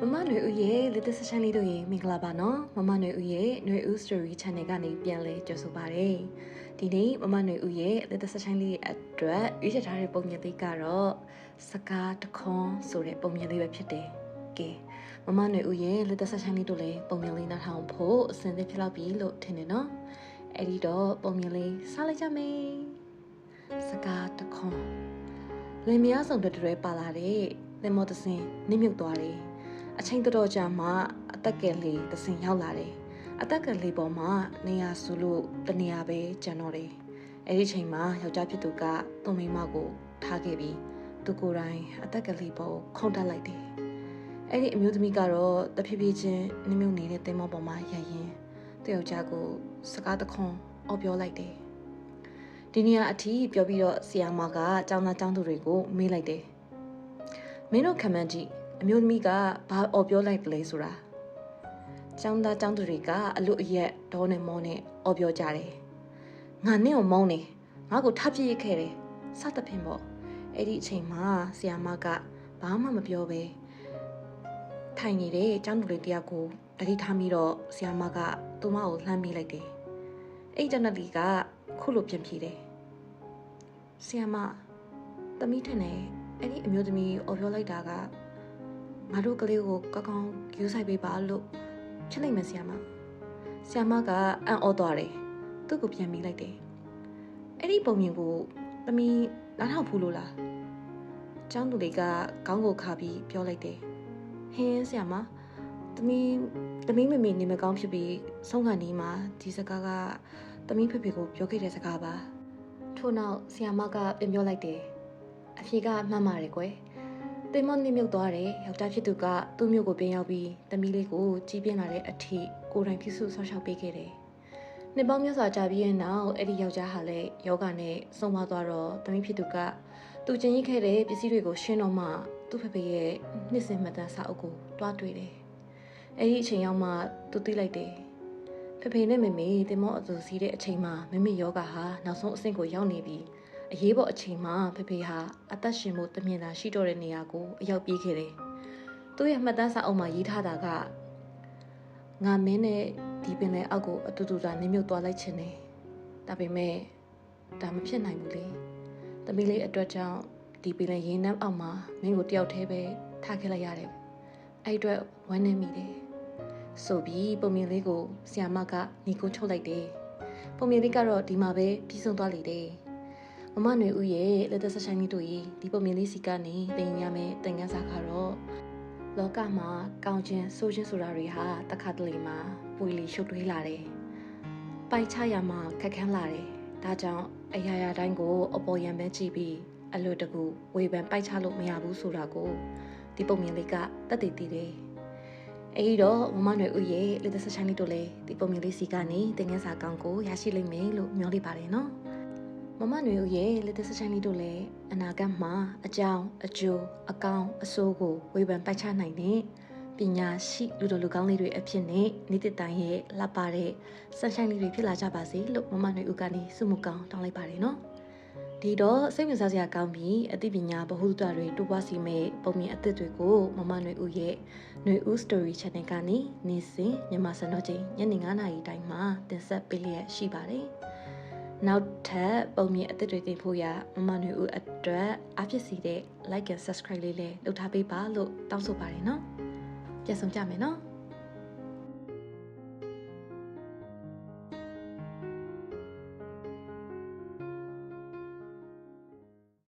မနွေဦးရဲ့လက်သက်ဆက်ချမ်းလေးတို့ရေမင်္ဂလာပါနော်မမနွေဦးရဲ့နွေဦး story channel ကနေပြန်လဲကြိုဆိုပါရစေဒီနေ့မမနွေဦးရဲ့လက်သက်ဆက်ချမ်းလေးအတွက်ရွေးချယ်ထားတဲ့ပုံမြင်လေးကတော့စကားတခွန်းဆိုတဲ့ပုံမြင်လေးပဲဖြစ်တယ်ကဲမမနွေဦးရဲ့လက်သက်ဆက်ချမ်းလေးတို့လည်းပုံမြင်လေးနားထောင်ဖို့အဆင်သင့်ဖြစ်လောက်ပြီလို့ထင်တယ်နော်အဲ့ဒီတော့ပုံမြင်လေးစလိုက်ကြမယ်စကားတခွန်းလင်မယားဆောင်တွေပါလာတဲ့သင်္ဘောတစ်စင်းနစ်မြုပ်သွားတယ်အချိန်တော်ကြာမှအသက်ကယ်လေးတစ်စင်ရောက်လာတယ်။အသက်ကယ်လေးပေါ်မှာနေရာဆူလို့တနေရာပဲကျန်တော့တယ်။အဲ့ဒီချိန်မှာယောက်ျားဖြစ်သူကသူ့မိန်းမကိုထားခဲ့ပြီးသူကိုယ်တိုင်အသက်ကယ်လေးပေါ်ခုန်တက်လိုက်တယ်။အဲ့ဒီအမျိုးသမီးကတော့တဖြည်းဖြည်းချင်းနမြုပ်နေတဲ့သင်္ဘောပေါ်မှာရရင်သူ့ယောက်ျားကိုစကားတခွန်းအော်ပြောလိုက်တယ်။ဒီနေရာအထိပြောပြီးတော့ဆီယာမကကျောင်းသားကျောင်းသူတွေကိုမေးလိုက်တယ်။မင်းတို့ခံမှန်းကြည့်အမျိုးသမီးကဘာအော်ပြောလိုက်တယ်လဲဆိုတာကျောင်းသားကျောင်းသူတွေကအလွတ်အရက်ဒေါနဲ့မောနဲ့အော်ပြောကြတယ်ငါနင့်ကိုမုန်းနေငါ့ကိုထပ်ပြစ်ခဲ့တယ်စသဖြင့်ပေါ့အဲ့ဒီအချိန်မှာဆီယာမကဘာမှမပြောပဲထိုင်နေတဲ့ကျောင်းသူလေးတယောက်ကိုတတိထားပြီးတော့ဆီယာမကသူမကိုလှမ်းမိလိုက်တယ်အဲ့ကျောင်းသားလေးကခုလိုပြန်ပြေးတယ်ဆီယာမသမီးထင်တယ်အဲ့ဒီအမျိုးသမီးအော်ပြောလိုက်တာကငါတို့ကလေးကိုကောင်းကောင်းယူဆိုင်ပေးပါလို့ဖြစ်နိုင်မယ်ဆီယာမကအံ့ဩသွားတယ်သူ့ကိုပြန်မိလိုက်တယ်အဲ့ဒီပုံမြင်ကိုသမီးနားထောင်ဖူးလို့လားကျောင်းသူလေးကခေါင်းကိုခါပြီးပြောလိုက်တယ်ဟင်းဆီယာမသမီးမေမေနေမကောင်းဖြစ်ပြီးဆုံးခံဒီမှာဒီစကားကသမီးဖေဖေကိုပြောခဲ့တဲ့စကားပါထို့နောက်ဆီယာမကပြန်ပြောလိုက်တယ်အဖေကမှတ်ပါတယ်ကွယ်တင်မောနေမြုပ်သွားတယ်ယောက်ျားဖြစ်သူကသူ့မြို့ကိုပြန်ရောက်ပြီးသမီးလေးကိုကြီးပြင်းလာတဲ့အထိကိုယ်တိုင်ဖြစ်စုဆောက်ရှောက်ပေးခဲ့တယ်။နှစ်ပေါင်းများစွာကြာပြီးရဲ့နောက်အဲ့ဒီယောက်ျားဟာလည်းယောဂနဲ့ဆုံးမသွားတော့သမီးဖြစ်သူကသူကျင်ကြီးခဲ့တဲ့ပစ္စည်းတွေကိုရှင်းတော့မှသူ့ဖေဖေရဲ့နှစ်စဉ်မှတ်တမ်းစာအုပ်ကိုတွားတွေ့တယ်။အဲ့ဒီအချိန်ရောက်မှသူသိလိုက်တယ်။ဖေဖေနဲ့မေမေတင်မောအတူစီးတဲ့အချိန်မှာမေမေယောဂဟာနောက်ဆုံးအဆင့်ကိုရောက်နေပြီးအရေးပေါ်အချိန်မှာဖေဖေဟာအသက်ရှင်မှုတမြင်သာရှိတော့တဲ့နေရာကိုအရောက်ပြေးခဲ့တယ်။သူ့ရဲ့မှတ်တမ်းစာအုပ်မှာရေးထားတာကငါမင်းနဲ့ဒီပင်လယ်အောက်ကိုအတူတူသာနင်းမြုပ်သွားလိုက်ခြင်းနဲ့ဒါပေမဲ့ဒါမဖြစ်နိုင်ဘူးလေ။သမီးလေးအတွက်ကြောင့်ဒီပင်လယ်ရေနက်အောက်မှာမင်းကိုတယောက်တည်းပဲထားခဲ့လိုက်ရတယ်။အဲ့အတွက်ဝမ်းနည်းမိတယ်။ဆိုပြီးပုံမြင်လေးကိုဆီယာမကညီကုန်းချုပ်လိုက်တယ်။ပုံမြင်လေးကတော့ဒီမှာပဲပြီးဆုံးသွားလေတယ်။မမနွေဦးရဲ့လက်သက်ဆက်ဆိုင်လေးတို့ရေဒီပုံမြင်လေးစီကနေတင်ရမယ်သင်ခန်းစာကတော့လောကမှာကောင်းခြင်းဆိုးခြင်းဆိုတာတွေဟာတခါတလေမှာပွေလီရှုပ်ထွေးလာတယ်။ပိုက်ချရမှာခက်ခဲလာတယ်။ဒါကြောင့်အရာရာတိုင်းကိုအပေါ်ယံပဲကြည့်ပြီးအလွတ်တကူဝေဖန်ပိုက်ချလို့မရဘူးဆိုတာကိုဒီပုံမြင်လေးကသက်သေတည်တယ်။အဲဒီတော့မမနွေဦးရဲ့လက်သက်ဆက်ဆိုင်လေးတို့လည်းဒီပုံမြင်လေးစီကနေသင်ခန်းစာကောင်းကိုရရှိလိမ့်မယ်လို့မျှော်လင့်ပါတယ်နော်။မမနွေဦးရဲ့လက်သက်ဆက်ဆိုင်လေးတို့လည်းအနာဂတ်မှာအကြောင်းအကျိုးအကောင်းအဆိုးကိုဝေဖန်ပိုက်ချနိုင်တဲ့ပညာရှိလူတော်လူကောင်းလေးတွေအဖြစ်နဲ့နေတဲ့တိုင်းရဲ့လှပတဲ့ဆက်ဆိုင်လေးတွေဖြစ်လာကြပါစေလို့မမနွေဦးကနေဆုမကောင်းတောင်းလိုက်ပါတယ်နော်ဒီတော့စိတ်ဝင်စားစရာကောင်းပြီးအသိပညာဗဟုသုတတွေတိုးပွားစီမဲ့ပုံမြင်အသစ်တွေကိုမမနွေဦးရဲ့နွေဦး story channel ကနေနေ့စဉ်မြန်မာစံတော်ချိန်ညနေ9:00နာရီတိုင်းမှာတင်ဆက်ပေးလျက်ရှိပါတယ်နောက်ထပ်ပုံမြင်အသစ်တွေတင်ဖို့ရမမနွေဦးအတွက်အားဖြစ်စီတဲ့ like and subscribe လေးလည်းလုပ်ထားပေးပါလို့တောင်းဆိုပါတယ်နော်ပြန်ဆောင်ကြမယ်နော်